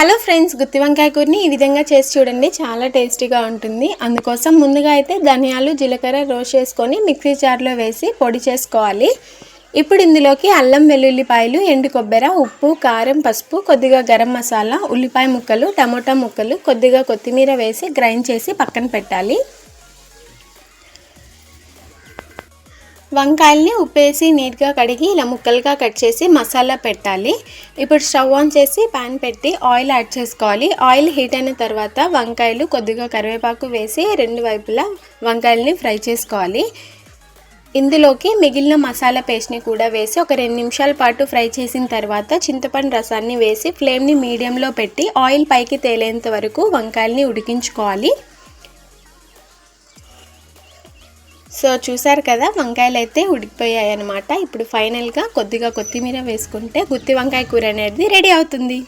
Hello friends, గుత్తి వంకాయ కూరని ఈ విధంగా చేసి చూడండి. చాలా టేస్టీగా ఉంటుంది. అందుకోసం ముందుగా అయితే ధనియాలు, జీలకర్ర రోస్ట్ చేసుకొని మిక్సీ జార్లో వేసి పొడి చేసుకోవాలి. ఇప్పుడు ఇందులోకి అల్లం, వెల్లుల్లిపాయలు, ఎండు కొబ్బరి, ఉప్పు, కారం, పసుపు, కొద్దిగా గరం మసాలా, ఉల్లిపాయ ముక్కలు, టమోటా ముక్కలు, కొద్దిగా కొత్తిమీర వేసి గ్రైండ్ చేసి పక్కన పెట్టాలి. వంకాయల్ని ఉప్పేసి నీట్గా కడిగి ఇలా ముక్కలుగా కట్ చేసి మసాలా పెట్టాలి. ఇప్పుడు స్టవ్ ఆన్ చేసి పాన్ పెట్టి ఆయిల్ యాడ్ చేసుకోవాలి. ఆయిల్ హీట్ అయిన తర్వాత వంకాయలు, కొద్దిగా కరివేపాకు వేసి రెండు వైపులా వంకాయల్ని ఫ్రై చేసుకోవాలి. ఇందులోకి మిగిలిన మసాలా పేస్ట్ని కూడా వేసి ఒక 2 నిమిషాల పాటు ఫ్రై చేసిన తర్వాత చింతపండు రసాన్ని వేసి ఫ్లేమ్ని మీడియంలో పెట్టి ఆయిల్ పైకి తేలేంత వరకు వంకాయల్ని ఉడికించుకోవాలి. సో చూసారు కదా, వంకాయలు అయితే ఉడికిపోయాయి అన్నమాట. ఇప్పుడు ఫైనల్గా కొద్దిగా కొత్తిమీర వేసుకుంటే గుత్తి వంకాయ కూర అనేది రెడీ అవుతుంది.